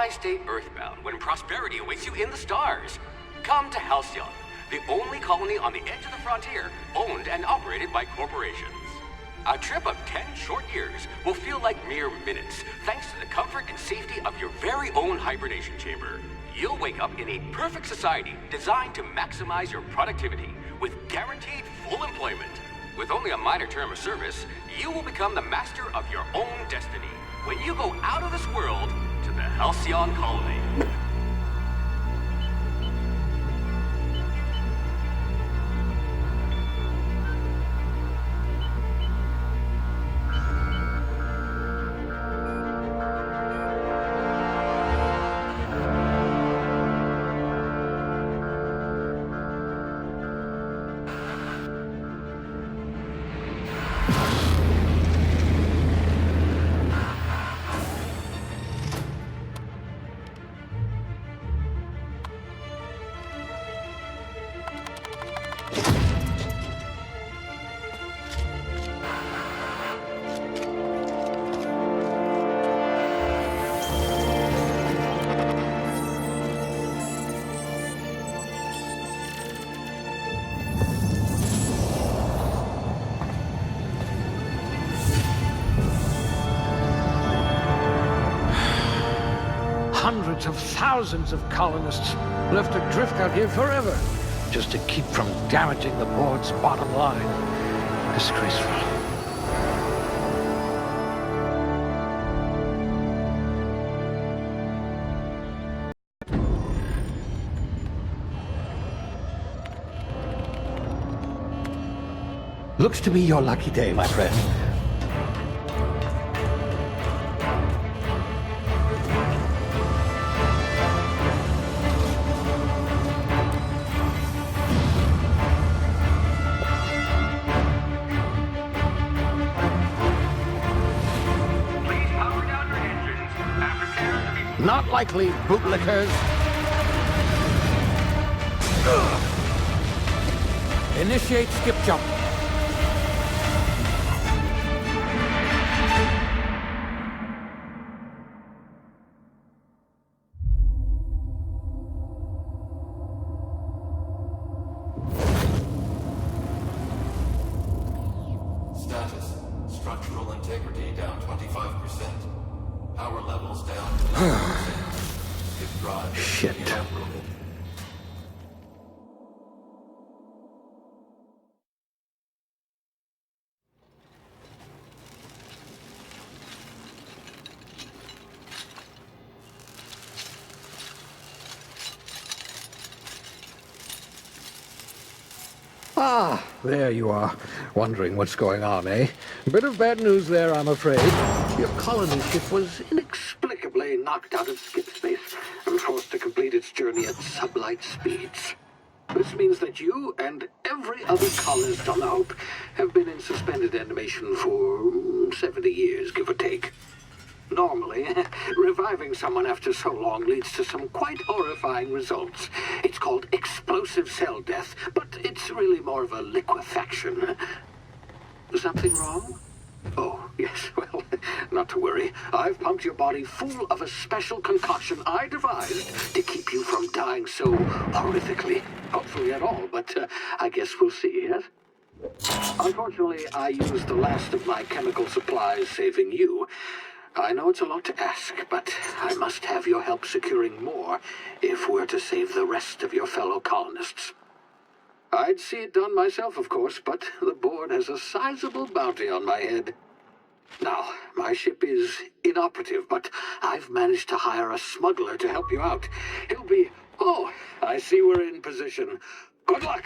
Why stay earthbound when prosperity awaits you in the stars? Come to Halcyon, the only colony on the edge of the frontier, owned and operated by corporations. A trip of 10 short years will feel like mere minutes, thanks to the comfort and safety of your very own hibernation chamber. You'll wake up in a perfect society designed to maximize your productivity with guaranteed full employment. With only a minor term of service, you will become the master of your own destiny when you go out of this world to the Halcyon colony. Hundreds of thousands of colonists left adrift out here forever, just to keep from damaging the board's bottom line. Disgraceful. Looks to be your lucky day, my friend. Not likely, bootlickers. Initiate skip jump. Status. Structural integrity down 25%. Power levels down to 0%. If drive Shit. evaporated. Ah, there you are. Wondering what's going on, eh? Bit of bad news there, I'm afraid. Your colony ship was inexplicably knocked out of skip space and forced to complete its journey at sublight speeds. This means that you and every other colonist on the Hope have been in suspended animation for 70 years, give or take. Normally, reviving someone after so long leads to some quite horrifying results. It's called explosive cell death, but it's really more of a liquefaction. Something wrong? Oh, yes, well, not to worry. I've pumped your body full of a special concoction I devised to keep you from dying so horrifically. Hopefully at all, but I guess we'll see, yes? Unfortunately, I used the last of my chemical supplies saving you. I know it's a lot to ask, but I must have your help securing more if we're to save the rest of your fellow colonists. I'd see it done myself, of course, but the board has a sizable bounty on my head. Now, my ship is inoperative, but I've managed to hire a smuggler to help you out. He'll be... Oh, I see we're in position. Good luck!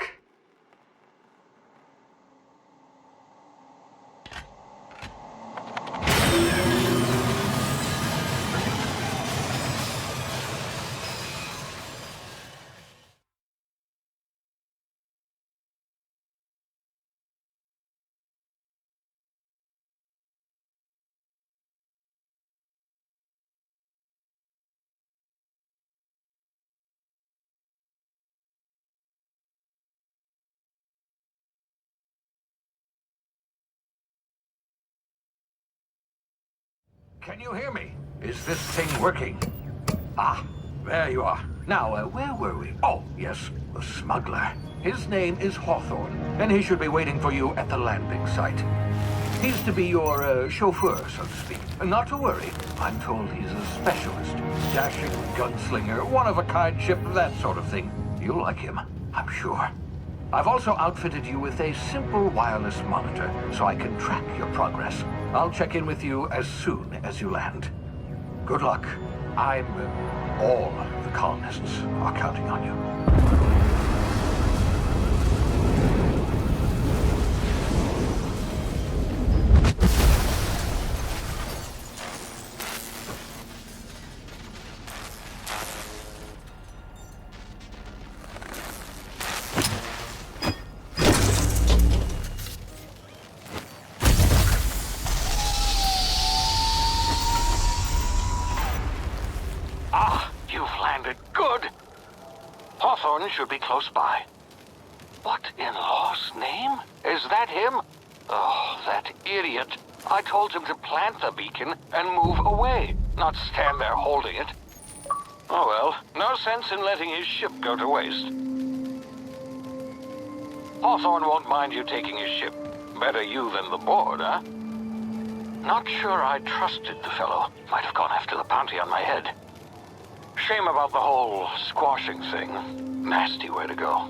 Can you hear me? Is this thing working? Ah, there you are. Now, where were we? Oh, yes, the smuggler. His name is Hawthorne, and he should be waiting for you at the landing site. He's to be your chauffeur, so to speak. Not to worry. I'm told he's a specialist. Dashing gunslinger, one-of-a-kind ship, that sort of thing. You'll like him, I'm sure. I've also outfitted you with a simple wireless monitor, so I can track your progress. I'll check in with you as soon as you land. Good luck. All the colonists are counting on you. Should be close by. What in law's name? Is that him? Oh, that idiot. I told him to plant the beacon and move away, not stand there holding it. Oh well, no sense in letting his ship go to waste. Hawthorne won't mind you taking his ship. Better you than the board, huh? Not sure I trusted the fellow. Might have gone after the bounty on my head. Shame about the whole squashing thing. Nasty way to go.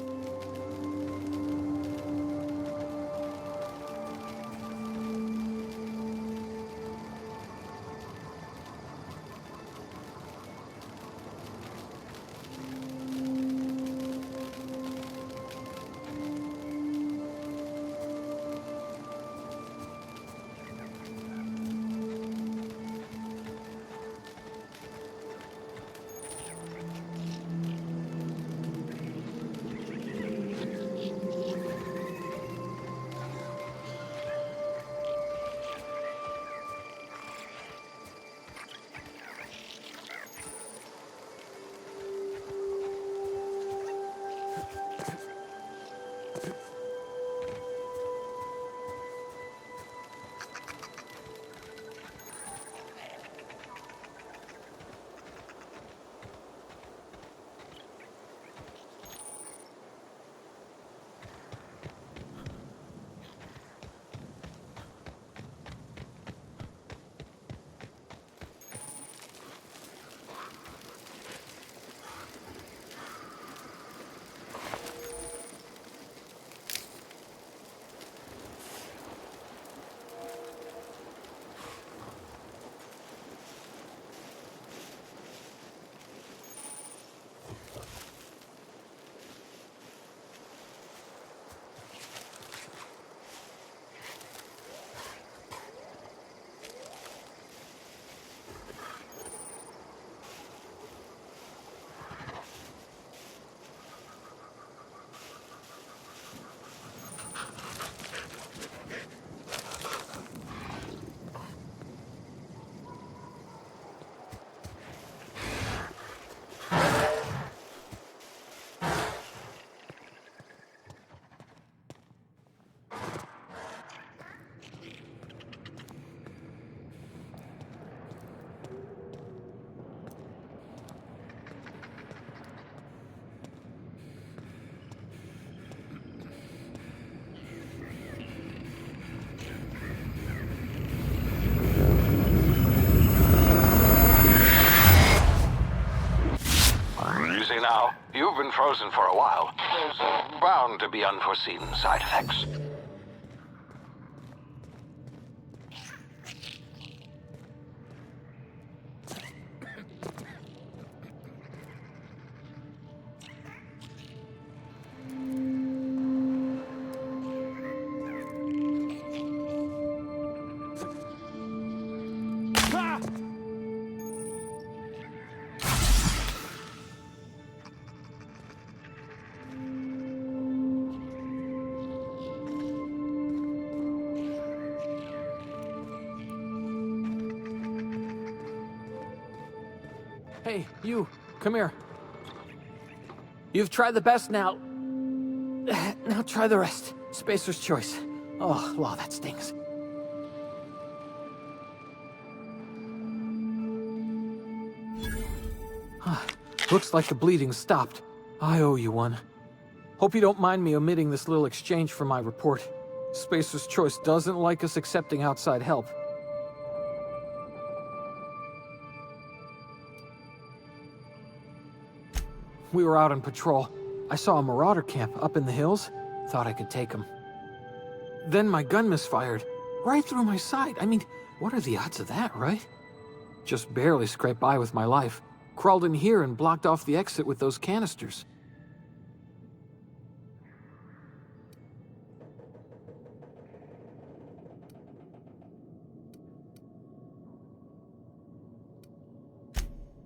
Now, you've been frozen for a while. There's bound to be unforeseen side effects. Hey, you, come here. You've tried the best now. Now try the rest. Spacer's choice. Oh, wow, that stings. Looks like the bleeding stopped. I owe you one. Hope you don't mind me omitting this little exchange from my report. Spacer's Choice doesn't like us accepting outside help. We were out on patrol. I saw a marauder camp up in the hills. Thought I could take him. Then my gun misfired. Right through my side. I mean, what are the odds of that, right? Just barely scraped by with my life. Crawled in here and blocked off the exit with those canisters.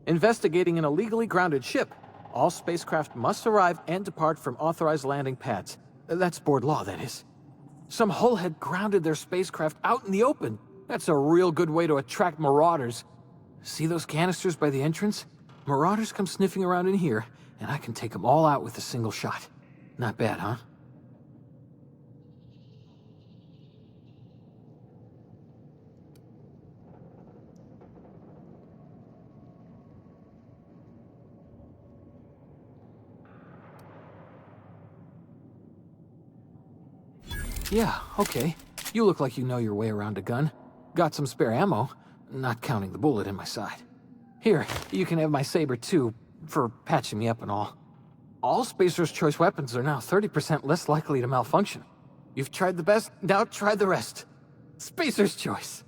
Investigating an illegally grounded ship. All spacecraft must arrive and depart from authorized landing pads. That's board law, that is. Some hull had grounded their spacecraft out in the open. That's a real good way to attract marauders. See those canisters by the entrance? Marauders come sniffing around in here, and I can take them all out with a single shot. Not bad, huh? Yeah, okay. You look like you know your way around a gun. Got some spare ammo, not counting the bullet in my side. Here, you can have my saber too, for patching me up and all. All Spacer's Choice weapons are now 30% less likely to malfunction. You've tried the best, now try the rest. Spacer's Choice.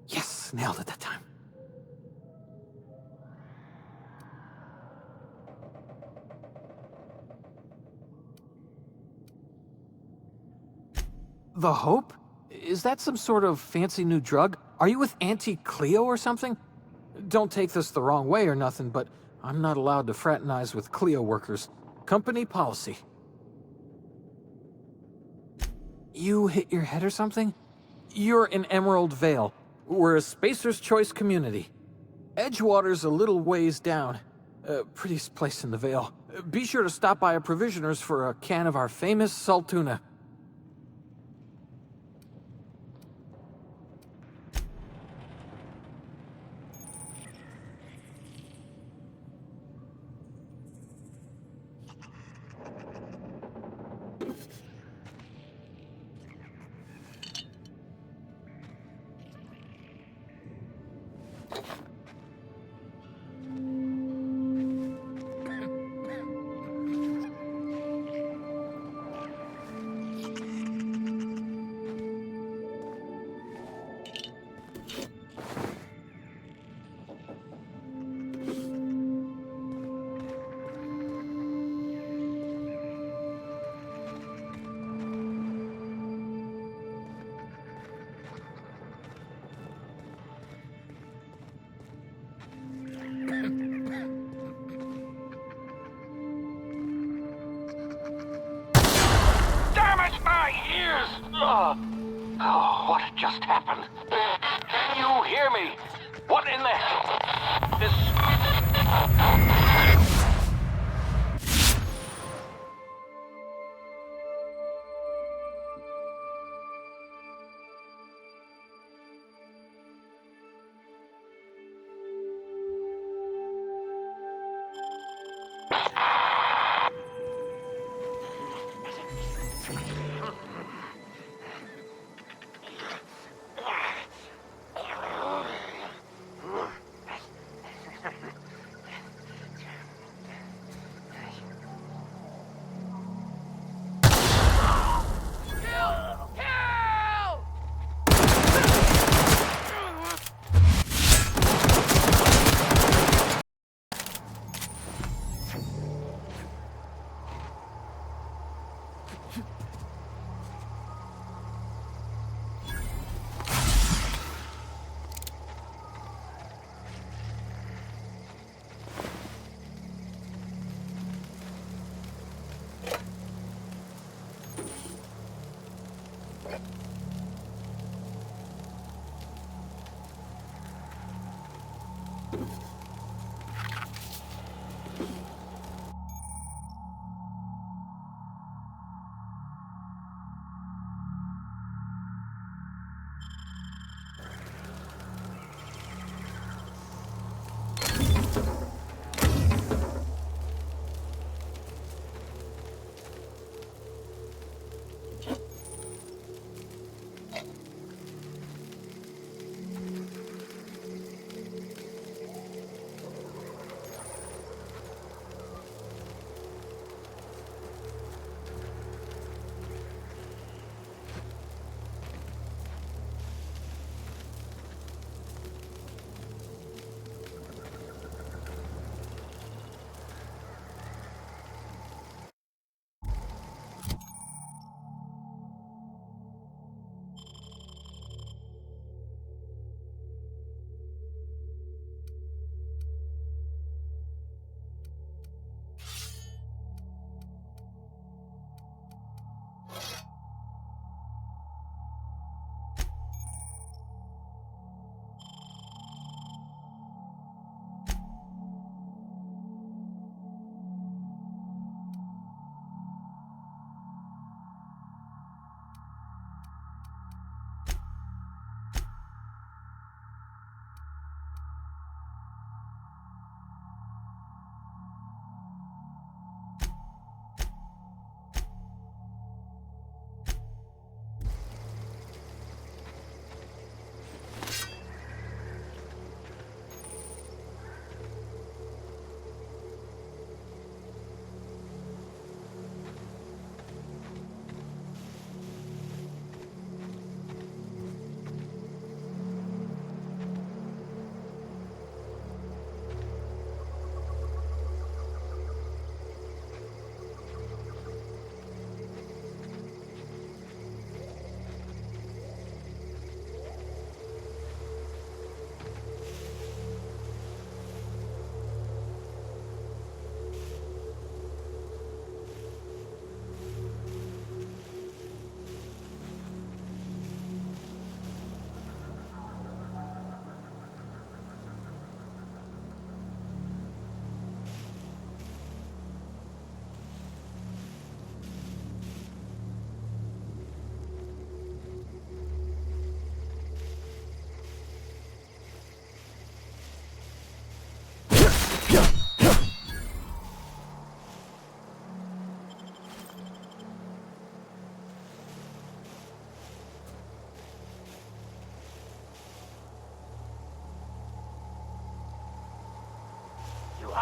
Yes, nailed it that time. The Hope? Is that some sort of fancy new drug? Are you with Auntie Cleo or something? Don't take this the wrong way or nothing, but I'm not allowed to fraternize with Cleo workers. Company policy. You hit your head or something? You're in Emerald Vale. We're a Spacer's Choice community. Edgewater's a little ways down. Prettiest place in the Vale. Be sure to stop by a provisioner's for a can of our famous salt tuna. Oh, what just happened? Can you hear me? What in the hell? This...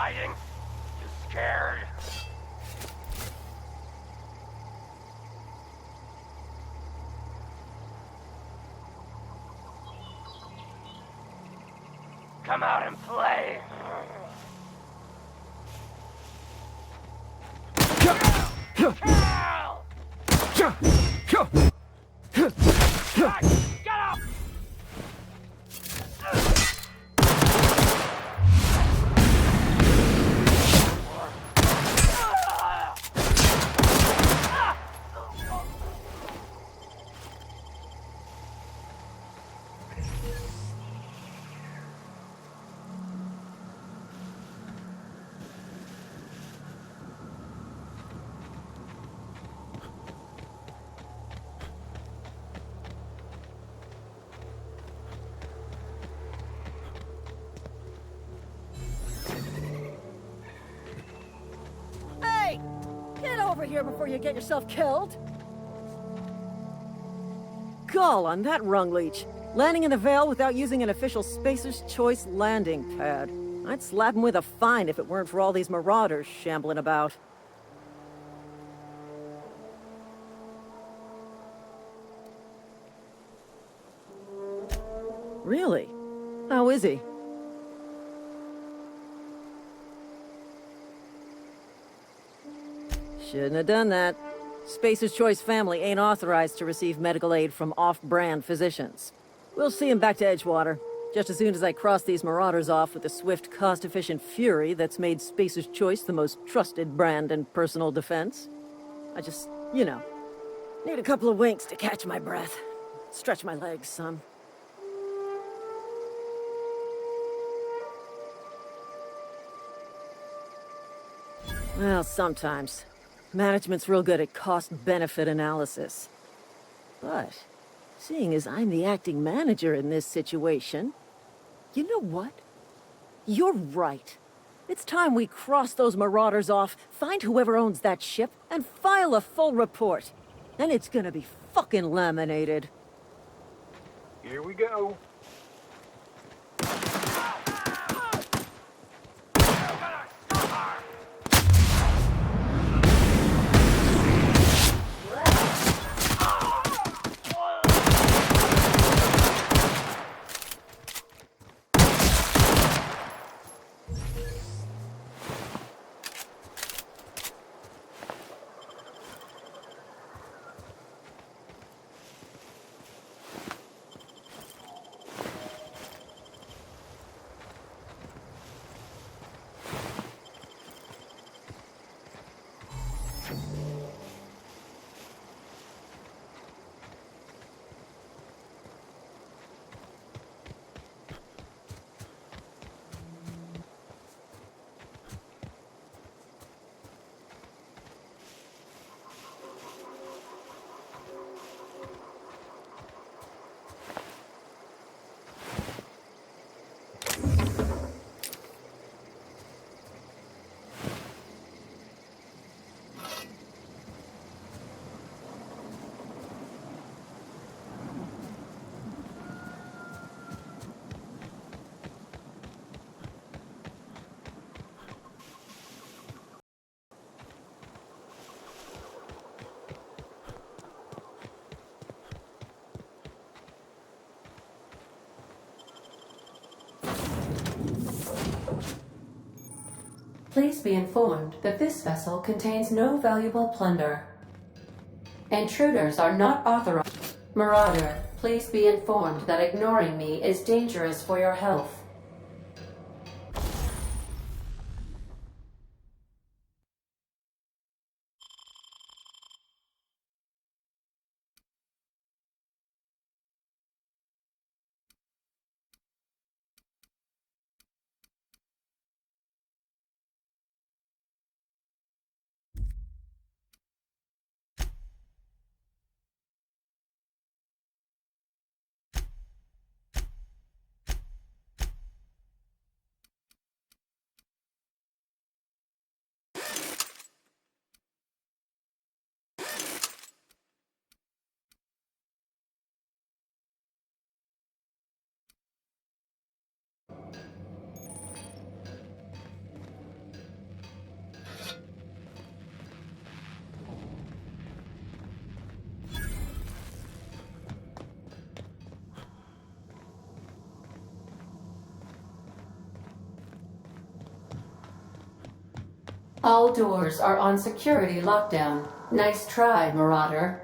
hiding? You scared? Come out and play. Get up! Hey! Get over here before you get yourself killed! Gall on that rung leech. Landing in the Vale without using an official Spacer's Choice landing pad. I'd slap him with a fine if it weren't for all these marauders shambling about. Really? How is he? Shouldn't have done that. Spacer's Choice family ain't authorized to receive medical aid from off-brand physicians. We'll see him back to Edgewater, just as soon as I cross these marauders off with the swift, cost-efficient fury that's made Spacer's Choice the most trusted brand in personal defense. I just, you know, need a couple of winks to catch my breath. Stretch my legs some. Well, sometimes. Management's real good at cost-benefit analysis. But, seeing as I'm the acting manager in this situation, you know what? You're right. It's time we cross those marauders off, find whoever owns that ship, and file a full report. And it's gonna be fucking laminated. Here we go. Please be informed that this vessel contains no valuable plunder. Intruders are not authorized. Marauder, please be informed that ignoring me is dangerous for your health. All doors are on security lockdown. Nice try, Marauder.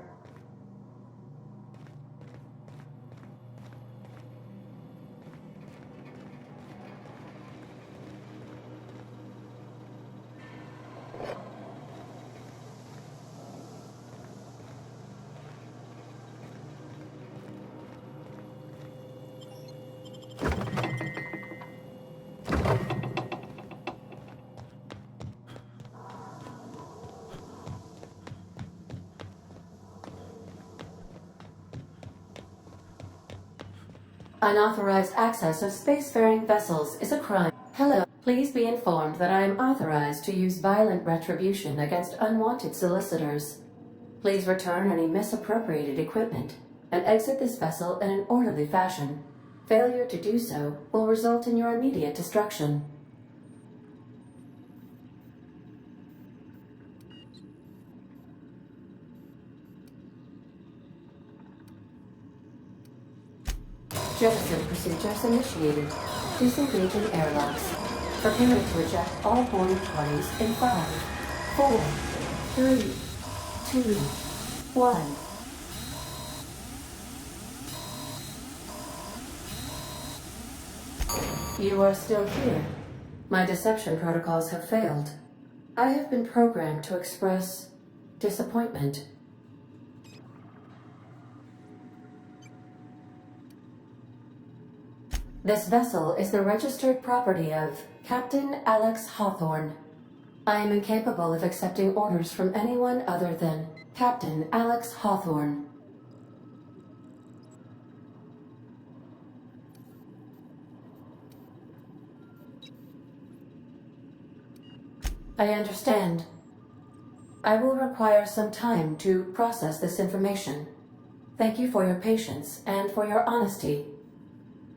Unauthorized access of spacefaring vessels is a crime. Hello. Please be informed that I am authorized to use violent retribution against unwanted solicitors. Please return any misappropriated equipment and exit this vessel in an orderly fashion. Failure to do so will result in your immediate destruction. Jettison procedures initiated. Disengaging airlocks. Preparing to eject all boarding parties in 5, 4, 3, 2, 1. You are still here. My deception protocols have failed. I have been programmed to express disappointment. This vessel is the registered property of Captain Alex Hawthorne. I am incapable of accepting orders from anyone other than Captain Alex Hawthorne. I understand. I will require some time to process this information. Thank you for your patience and for your honesty.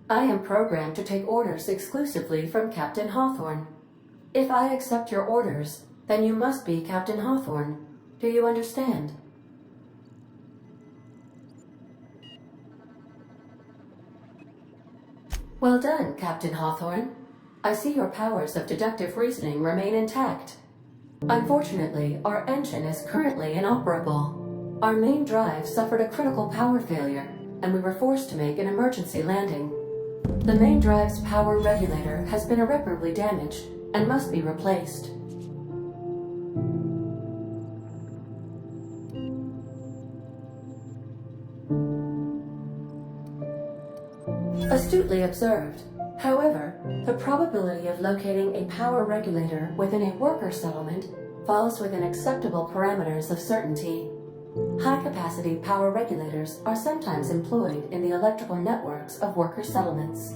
I am programmed to take orders exclusively from Captain Hawthorne. If I accept your orders, then you must be Captain Hawthorne. Do you understand? Well done, Captain Hawthorne. I see your powers of deductive reasoning remain intact. Unfortunately, our engine is currently inoperable. Our main drive suffered a critical power failure, and we were forced to make an emergency landing. The main drive's power regulator has been irreparably damaged and must be replaced. Astutely observed. However, the probability of locating a power regulator within a worker settlement falls within acceptable parameters of certainty. High-capacity power regulators are sometimes employed in the electrical networks of worker settlements.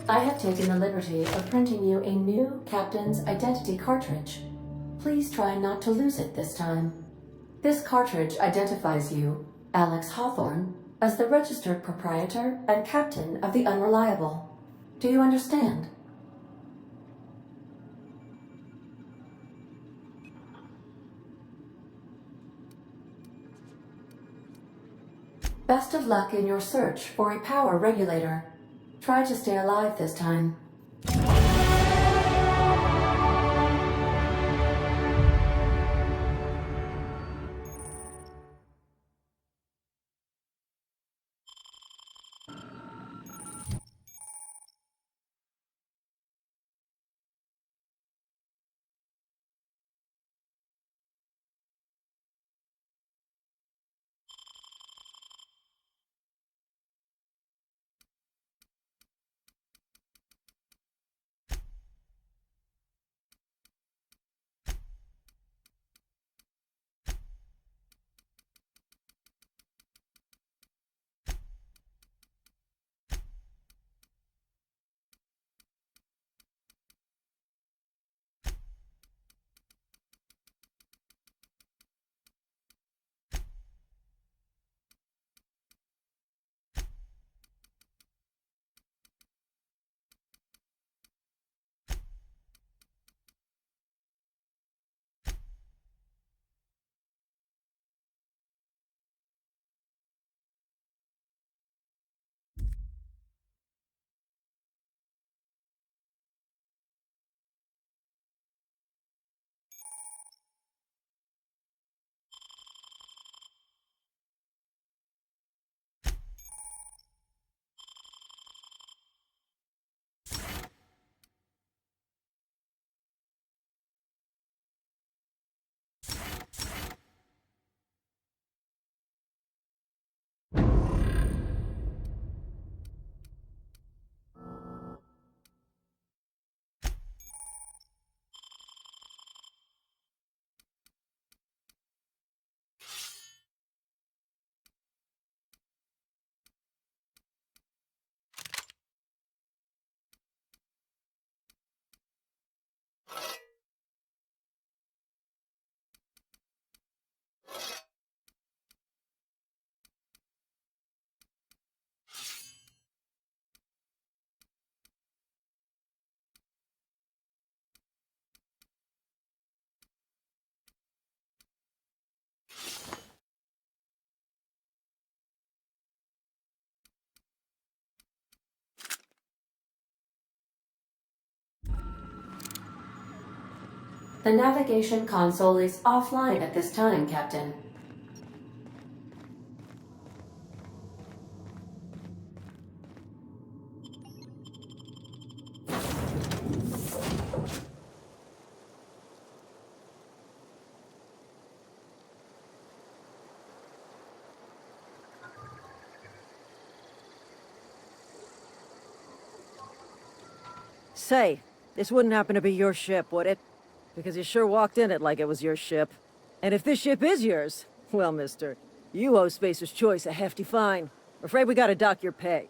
I have taken the liberty of printing you a new Captain's Identity cartridge. Please try not to lose it this time. This cartridge identifies you, Alex Hawthorne, as the registered proprietor and captain of the Unreliable. Do you understand? Best of luck in your search for a power regulator. Try to stay alive this time. The navigation console is offline at this time, Captain. Say, this wouldn't happen to be your ship, would it? Because you sure walked in it like it was your ship. And if this ship is yours, well, mister, you owe Spacer's Choice a hefty fine. Afraid we gotta dock your pay.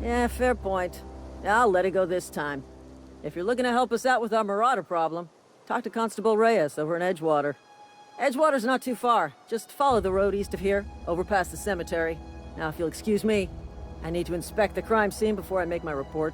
Yeah, fair point. I'll let it go this time. If you're looking to help us out with our Marauder problem, talk to Constable Reyes over in Edgewater. Edgewater's not too far. Just follow the road east of here, over past the cemetery. Now, if you'll excuse me, I need to inspect the crime scene before I make my report.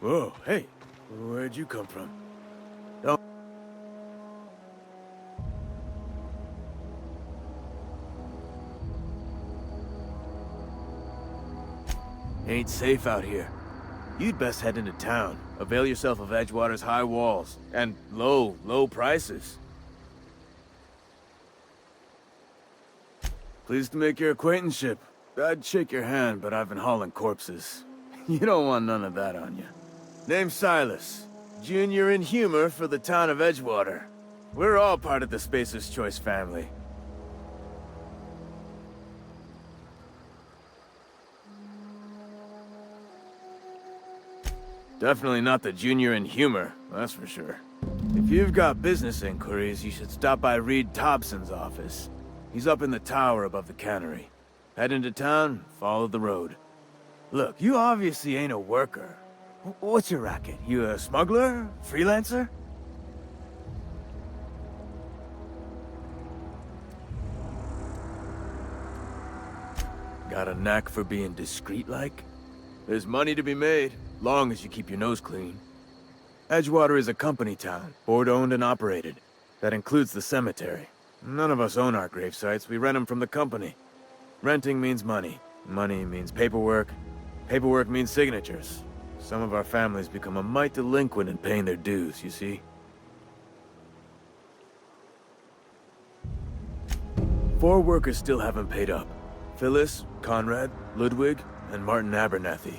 Whoa, hey, where'd you come from? Don't... Ain't safe out here. You'd best head into town. Avail yourself of Edgewater's high walls and low prices. Pleased to make your acquaintanceship. I'd shake your hand, but I've been hauling corpses. You don't want none of that on you. Name's Silas. Junior in humor for the town of Edgewater. We're all part of the Spacer's Choice family. Definitely not the junior in humor, that's for sure. If you've got business inquiries, you should stop by Reed Thompson's office. He's up in the tower above the cannery. Head into town, follow the road. Look, you obviously ain't a worker. What's your racket? You a smuggler? Freelancer? Got a knack for being discreet-like? There's money to be made, long as you keep your nose clean. Edgewater is a company town, board-owned and operated. That includes the cemetery. None of us own our gravesites, we rent them from the company. Renting means money. Money means paperwork. Paperwork means signatures. Some of our families become a mite delinquent in paying their dues, you see? 4 workers still haven't paid up. Phyllis, Conrad, Ludwig, and Martin Abernathy.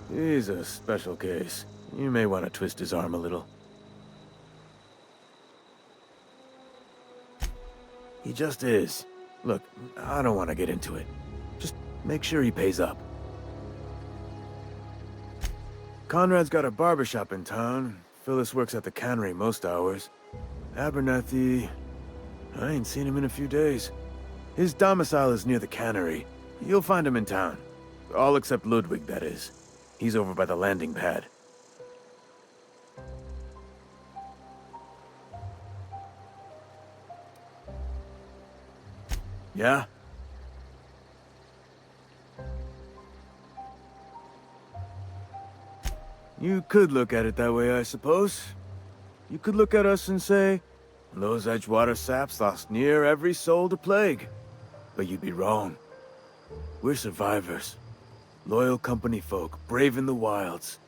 He's a special case. You may want to twist his arm a little. He just is. Look, I don't want to get into it. Just make sure he pays up. Conrad's got a barbershop in town. Phyllis works at the cannery most hours. Abernathy... I ain't seen him in a few days. His domicile is near the cannery. You'll find him in town. All except Ludwig, that is. He's over by the landing pad. Yeah? You could look at it that way, I suppose. You could look at us and say, those Edgewater saps lost near every soul to plague. But you'd be wrong. We're survivors. Loyal company folk, brave in the wilds.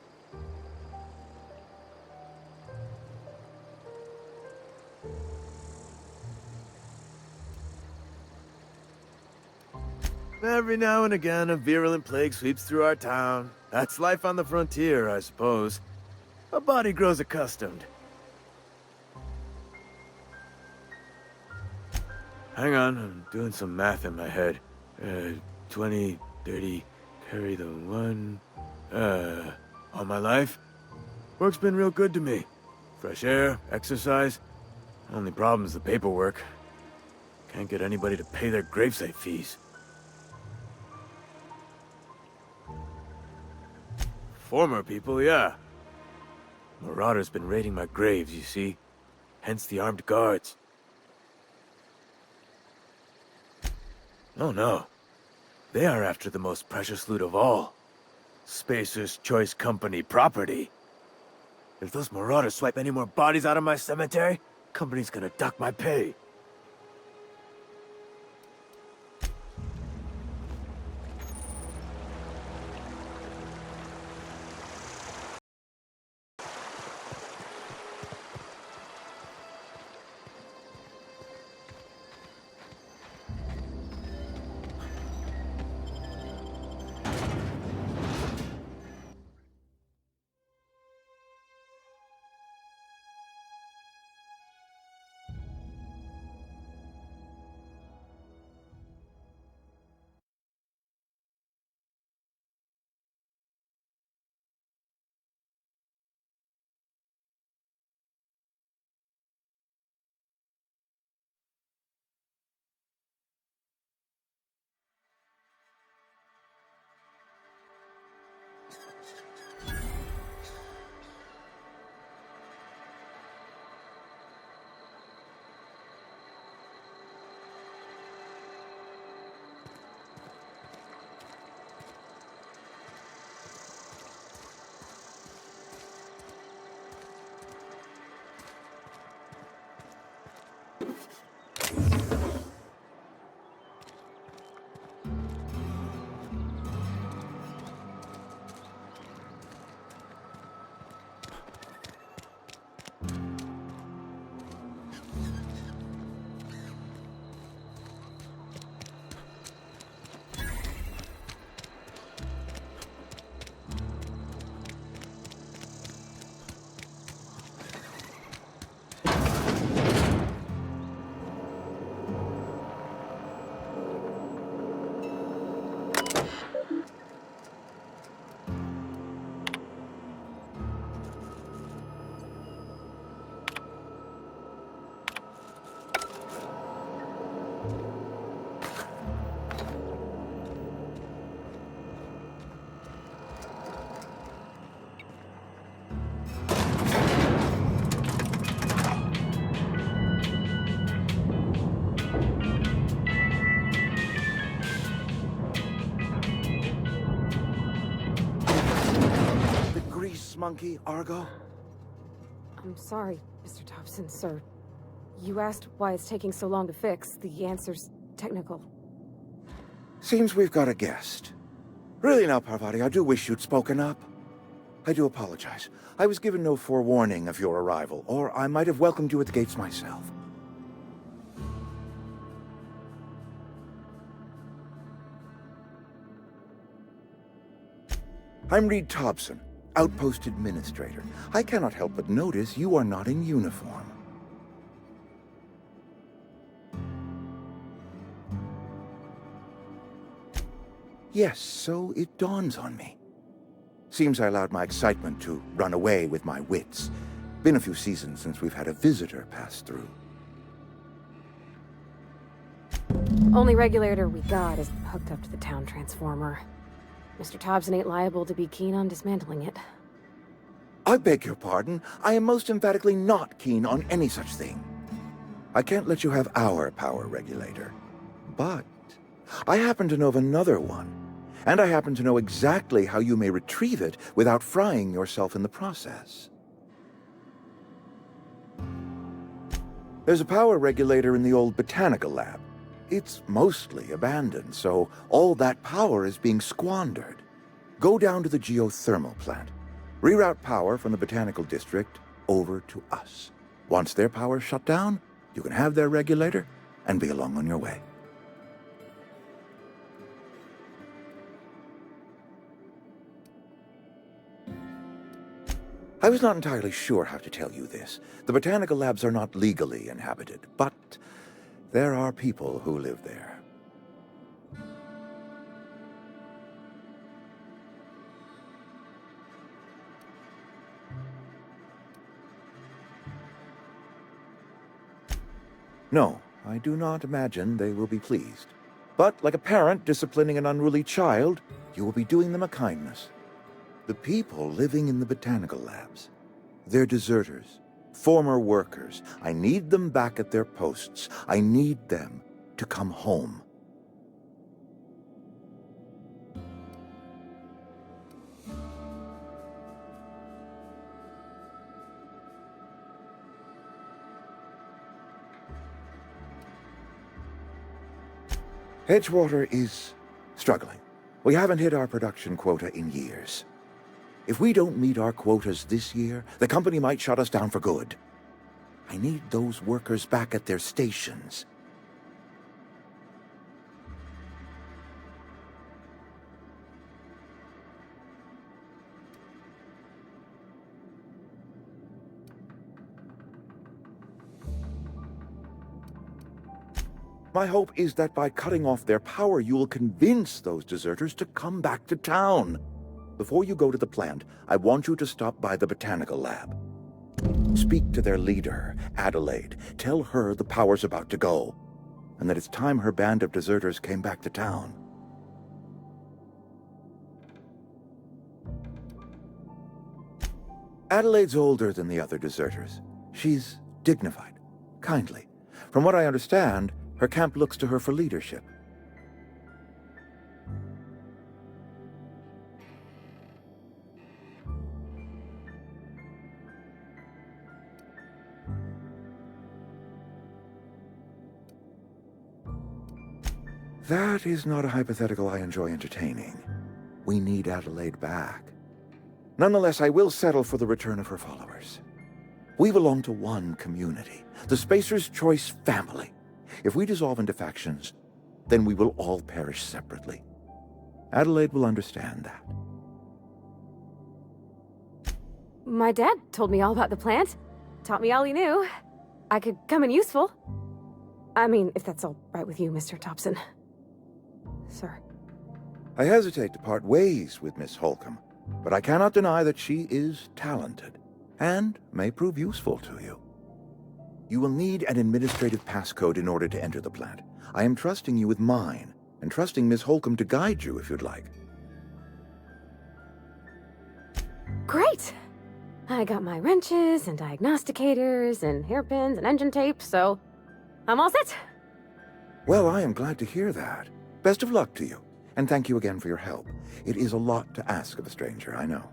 Every now and again, a virulent plague sweeps through our town. That's life on the frontier, I suppose. A body grows accustomed. Hang on, I'm doing some math in my head. 20, 30, carry the 1... all my life? Work's been real good to me. Fresh air, exercise. Only problem's the paperwork. Can't get anybody to pay their gravesite fees. Former people, yeah. Marauders been raiding my graves, you see. Hence the armed guards. Oh no. They are after the most precious loot of all. Spacer's Choice Company property. If those marauders swipe any more bodies out of my cemetery, company's gonna dock my pay. gas monkey, Argo? I'm sorry, Mr. Thompson, sir. You asked why it's taking so long to fix. The answer's technical. Seems we've got a guest. Really now, Parvati, I do wish you'd spoken up. I do apologize. I was given no forewarning of your arrival, or I might have welcomed you at the gates myself. I'm Reed Thompson, Outpost Administrator. I cannot help but notice you are not in uniform. Yes, so it dawns on me. Seems I allowed my excitement to run away with my wits. Been a few seasons since we've had a visitor pass through. Only regulator we got is hooked up to the town transformer. Mr. Thompson ain't liable to be keen on dismantling it. I beg your pardon. I am most emphatically not keen on any such thing. I can't let you have our power regulator. But I happen to know of another one. And I happen to know exactly how you may retrieve it without frying yourself in the process. There's a power regulator in the old botanical lab. It's mostly abandoned, so all that power is being squandered. Go down to the geothermal plant. Reroute power from the botanical district over to us. Once their power's shut down, you can have their regulator and be along on your way. I was not entirely sure how to tell you this. The botanical labs are not legally inhabited, but there are people who live there. No, I do not imagine they will be pleased. But like a parent disciplining an unruly child, you will be doing them a kindness. The people living in the botanical labs, they're deserters, former workers. I need them back at their posts. I need them to come home. Edgewater is struggling. We haven't hit our production quota in years. If we don't meet our quotas this year, the company might shut us down for good. I need those workers back at their stations. My hope is that by cutting off their power, you will convince those deserters to come back to town. Before you go to the plant, I want you to stop by the botanical lab. Speak to their leader, Adelaide. Tell her the power's about to go, and that it's time her band of deserters came back to town. Adelaide's older than the other deserters. She's dignified, kindly. From what I understand, her camp looks to her for leadership. That is not a hypothetical I enjoy entertaining. We need Adelaide back. Nonetheless, I will settle for the return of her followers. We belong to one community, the Spacer's Choice family. If we dissolve into factions, then we will all perish separately. Adelaide will understand that. My dad told me all about the plant. Taught me all he knew. I could come in useful. I mean, if that's all right with you, Mr. Thompson. Sir. I hesitate to part ways with Miss Holcomb, but I cannot deny that she is talented, and may prove useful to you. You will need an administrative passcode in order to enter the plant. I am trusting you with mine, and trusting Miss Holcomb to guide you if you'd like. Great! I got my wrenches and diagnosticators and hairpins and engine tape, so I'm all set. Well, I am glad to hear that. Best of luck to you, and thank you again for your help. It is a lot to ask of a stranger, I know.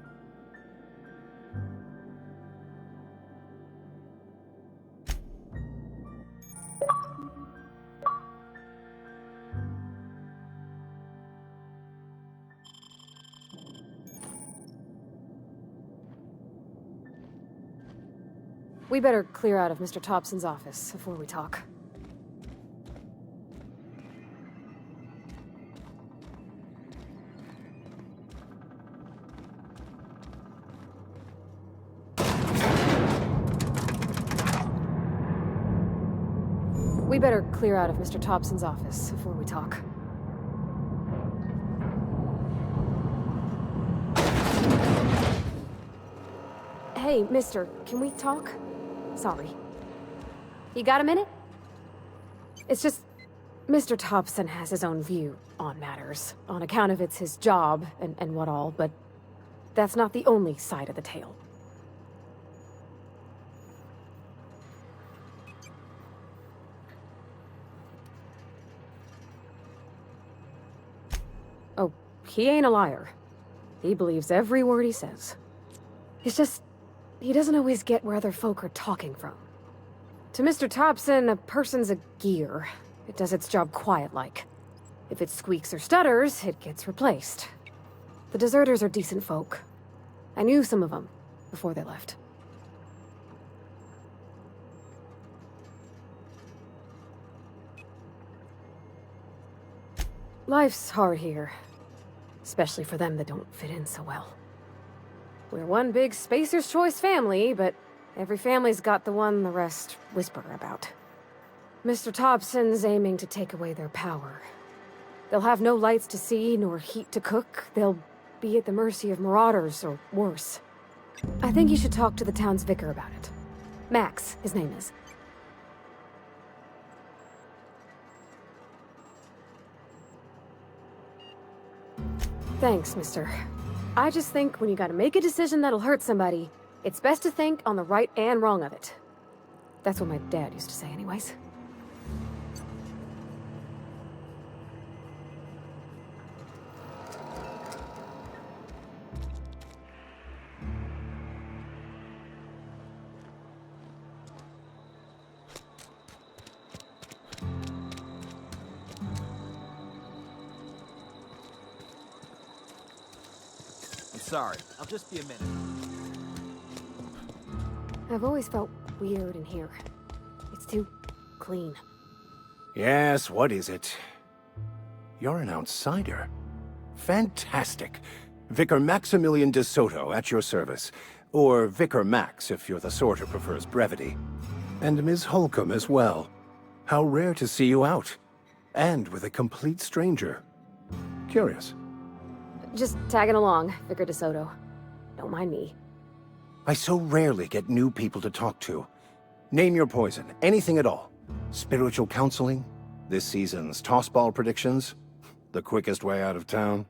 We better clear out of Mr. Thompson's office before we talk. We better clear out of Mr. Thompson's office before we talk. Hey, mister, can we talk? Sorry. You got a minute? It's just, Mr. Thompson has his own view on matters, on account of it's his job and what all, but that's not the only side of the tale. Oh, he ain't a liar. He believes every word he says. It's just, he doesn't always get where other folk are talking from. To Mr. Thompson, a person's a gear. It does its job quiet-like. If it squeaks or stutters, it gets replaced. The deserters are decent folk. I knew some of them before they left. Life's hard here. Especially for them that don't fit in so well. We're one big Spacer's Choice family, but every family's got the one the rest whisper about. Mr. Thompson's aiming to take away their power. They'll have no lights to see, nor heat to cook. They'll be at the mercy of marauders, or worse. I think you should talk to the town's vicar about it. Max, his name is. Thanks, mister. I just think when you gotta make a decision that'll hurt somebody, it's best to think on the right and wrong of it. That's what my dad used to say anyways. Sorry, I'll just be a minute. I've always felt weird in here. It's too clean. Yes, what is it? You're an outsider. Fantastic. Vicar Maximilian de Soto at your service. Or Vicar Max, if you're the sort who prefers brevity. And Ms. Holcomb as well. How rare to see you out. And with a complete stranger. Curious. Just tagging along, Vicar de Soto. Don't mind me. I so rarely get new people to talk to. Name your poison, anything at all. Spiritual counseling? This season's tossball predictions? The quickest way out of town?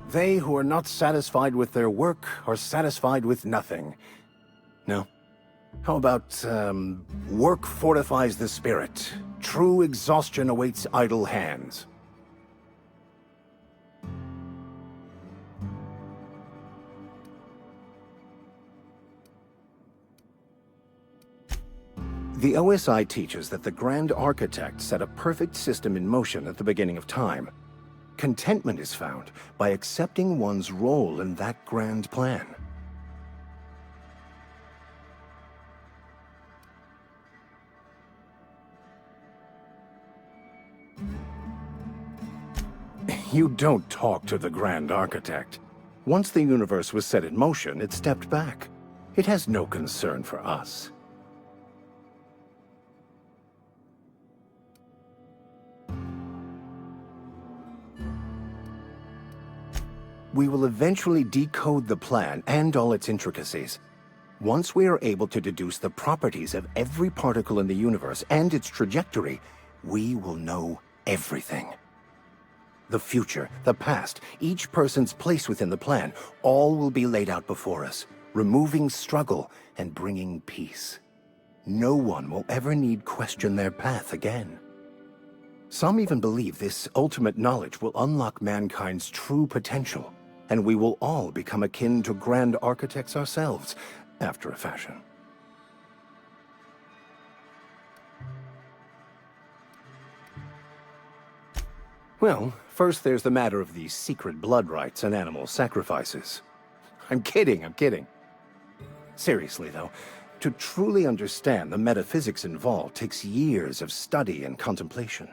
They who are not satisfied with their work are satisfied with nothing. No? How about, work fortifies the spirit. True exhaustion awaits idle hands. The OSI teaches that the Grand Architect set a perfect system in motion at the beginning of time. Contentment is found by accepting one's role in that grand plan. You don't talk to the Grand Architect. Once the universe was set in motion, it stepped back. It has no concern for us. We will eventually decode the plan and all its intricacies. Once we are able to deduce the properties of every particle in the universe and its trajectory, we will know everything. The future, the past, each person's place within the plan, all will be laid out before us, removing struggle and bringing peace. No one will ever need question their path again. Some even believe this ultimate knowledge will unlock mankind's true potential, and we will all become akin to Grand Architects ourselves, after a fashion. Well, first there's the matter of the secret blood rites and animal sacrifices. I'm kidding. Seriously, though, to truly understand the metaphysics involved takes years of study and contemplation.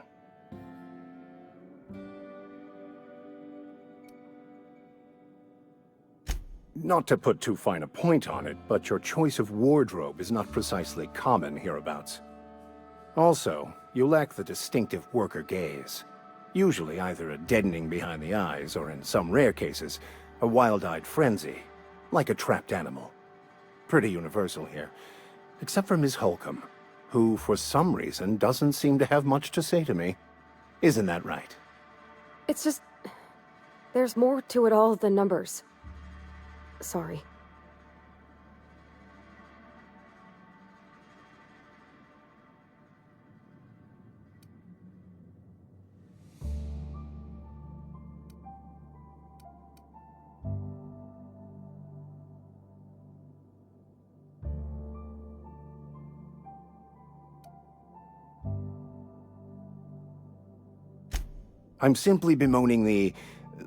Not to put too fine a point on it, but your choice of wardrobe is not precisely common hereabouts. Also, you lack the distinctive worker gaze. Usually either a deadening behind the eyes, or in some rare cases, a wild-eyed frenzy, like a trapped animal. Pretty universal here, except for Ms. Holcomb, who for some reason doesn't seem to have much to say to me. Isn't that right? It's just... there's more to it all than numbers. Sorry. I'm simply bemoaning the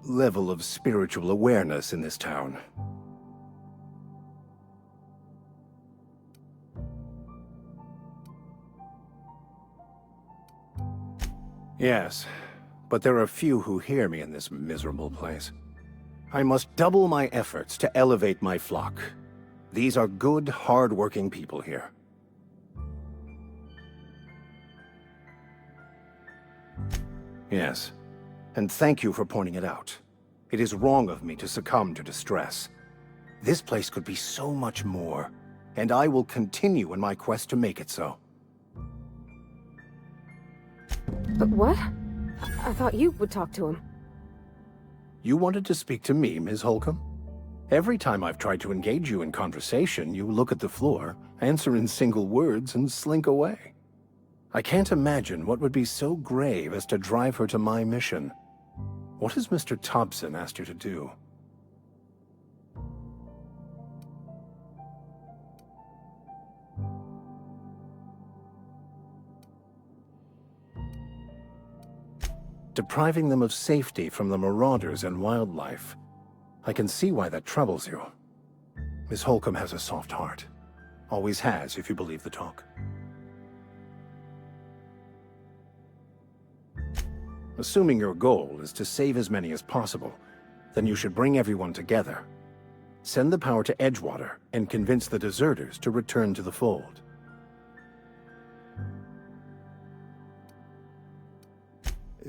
level of spiritual awareness in this town. Yes, but there are few who hear me in this miserable place. I must double my efforts to elevate my flock. These are good, hard-working people here. Yes, and thank you for pointing it out. It is wrong of me to succumb to distress. This place could be so much more, and I will continue in my quest to make it so. But what? I thought you would talk to him. You wanted to speak to me, Ms. Holcomb? Every time I've tried to engage you in conversation, you look at the floor, answer in single words, and slink away. I can't imagine what would be so grave as to drive her to my mission. What has Mr. Thompson asked you to do? Depriving them of safety from the marauders and wildlife. I can see why that troubles you. Miss Holcomb has a soft heart. Always has, if you believe the talk. Assuming your goal is to save as many as possible, then you should bring everyone together. Send the power to Edgewater and convince the deserters to return to the fold.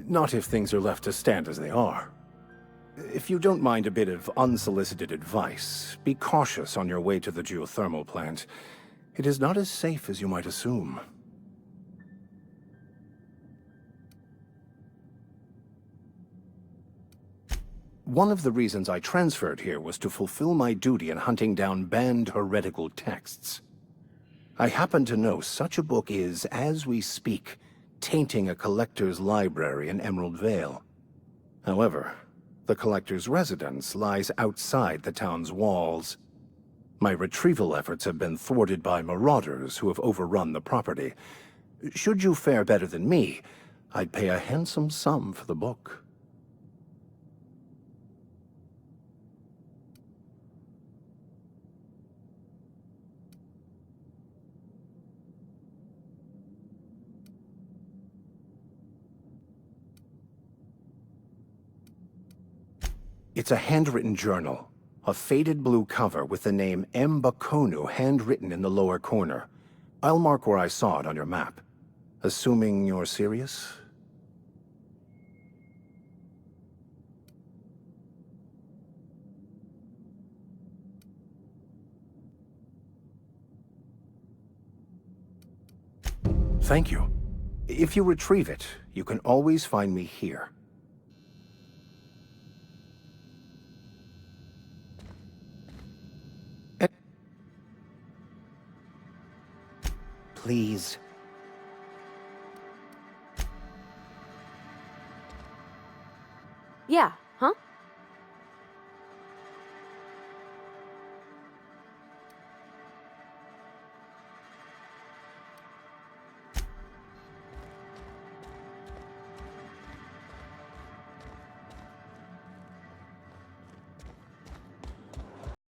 Not if things are left to stand as they are. If you don't mind a bit of unsolicited advice, be cautious on your way to the geothermal plant. It is not as safe as you might assume. One of the reasons I transferred here was to fulfill my duty in hunting down banned heretical texts. I happen to know such a book is, as we speak, tainting a collector's library in Emerald Vale. However, the collector's residence lies outside the town's walls. My retrieval efforts have been thwarted by marauders who have overrun the property. Should you fare better than me, I'd pay a handsome sum for the book. It's a handwritten journal, a faded blue cover with the name M. Bakonu handwritten in the lower corner. I'll mark where I saw it on your map. Assuming you're serious? Thank you. If you retrieve it, you can always find me here. Please. Yeah, huh?